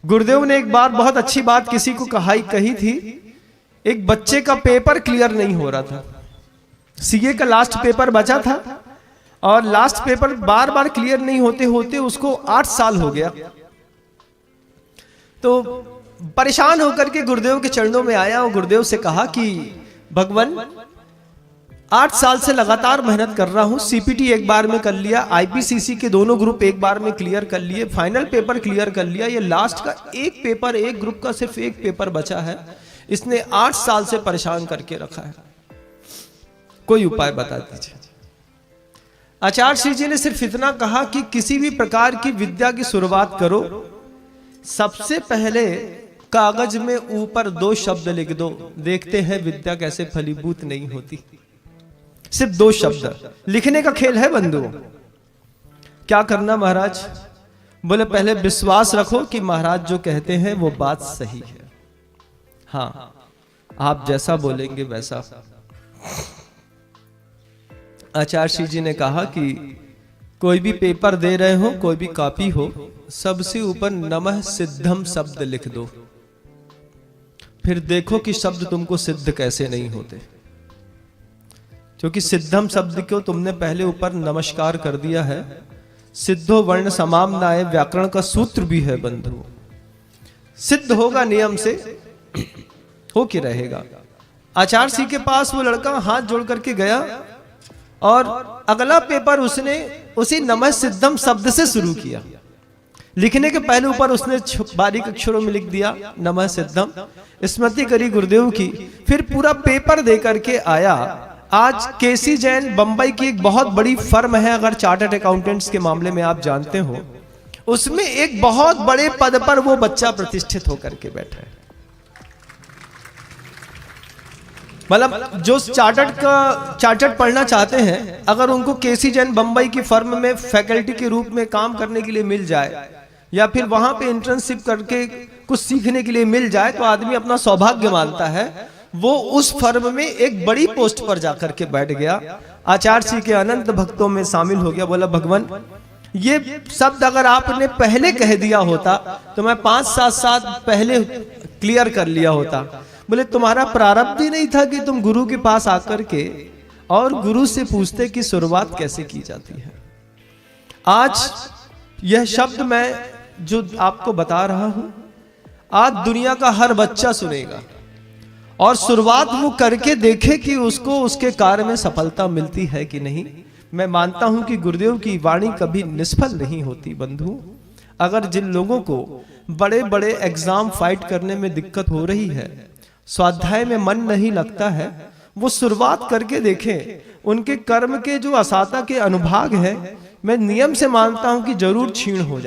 गुरुदेव ने एक बार बहुत अच्छी बात किसी को कही थी। एक बच्चे का पेपर क्लियर नहीं हो रहा था, सीए का लास्ट पेपर बचा था और लास्ट पेपर बार बार क्लियर नहीं होते होते उसको 8 साल हो गया। तो परेशान होकर के गुरुदेव के चरणों में आया और गुरुदेव से कहा कि भगवान 8 साल से लगातार मेहनत कर रहा हूं, सीपीटी एक बार में कर लिया, आईपीसीसी के दोनों ग्रुप एक बार में क्लियर कर लिए, फाइनल पेपर क्लियर कर लिया, ये लास्ट का एक पेपर, एक ग्रुप का सिर्फ एक पेपर बचा है, इसने 8 साल से परेशान करके रखा है, कोई उपाय बता दीजिए। आचार्य श्री जी ने सिर्फ इतना कहा कि किसी भी प्रकार की विद्या की शुरुआत करो, सबसे पहले कागज में ऊपर 2 शब्द लिख दो, देखते हैं विद्या कैसे फलीभूत नहीं होती। सिर्फ 2 शब्द लिखने का खेल है बंधुओं। क्या करना महाराज? बोले पहले विश्वास रखो कि महाराज जो कहते हैं वो बात सही है। हाँ, आप जैसा बोलेंगे वैसा। आचार्य श्री जी ने कहा कि कोई भी पेपर दे रहे हो, कोई भी कॉपी हो, सबसे ऊपर नमः सिद्धम शब्द लिख दो, फिर देखो कि शब्द तुमको सिद्ध कैसे नहीं होते। क्योंकि सिद्धम शब्द को तुमने पहले ऊपर नमस्कार कर दिया है। सिद्धो वर्ण समाम्नाय व्याकरण का सूत्र भी है बंधु, सिद्ध होगा नियम से, हो के रहेगा। आचार्य श्री के पास वो लड़का हाथ जोड़ करके गया और अगला पेपर उसने उसी नमः सिद्धम शब्द से शुरू किया। लिखने के पहले ऊपर उसने बारीक अक्षरों में लिख दिया नमः सिद्धम, स्मृति करी गुरुदेव की, फिर पूरा पेपर दे करके आया। आज केसी जैन बंबई की एक बहुत बड़ी फर्म है, अगर चार्टर्ड अकाउंटेंट्स के मामले में आप जानते हो, उसमें एक बहुत बड़े पद पर वो बच्चा प्रतिष्ठित होकर के बैठा है। मतलब जो चार्टर्ड पढ़ना चाहते हैं, अगर उनको केसी जैन बंबई की फर्म में फैकल्टी के रूप में काम करने के लिए मिल जाए या फिर वहां पे इंटर्नशिप करके कुछ सीखने के लिए मिल जाए, तो आदमी अपना सौभाग्य मानता है। वो उस फर्म में एक बड़ी पोस्ट पर जाकर के बैठ गया, आचार्य श्री के अनंत भक्तों में शामिल हो गया। बोला भगवान ये शब्द अगर आपने पहले कह दिया होता तो मैं 5-7 साल पहले क्लियर कर लिया होता। बोले तुम्हारा प्रारब्ध ही नहीं था कि तुम गुरु के पास आकर के और गुरु से पूछते कि शुरुआत कैसे की जाती है। आज यह शब्द मैं जो आपको बता रहा हूं, आज दुनिया का हर बच्चा सुनेगा और शुरुआत वो करके देखे कि उसको उसके कार्य में सफलता मिलती है कि नहीं। मैं मानता हूं कि गुरुदेव की वाणी कभी निष्फल नहीं होती बंधु। अगर जिन लोगों को बड़े बड़े एग्जाम फाइट करने में दिक्कत हो रही है, स्वाध्याय में मन नहीं लगता है, वो शुरुआत करके देखें। उनके कर्म के जो असाता के अनुभाग है, मैं नियम से मानता हूं कि जरूर क्षीण हो जाए।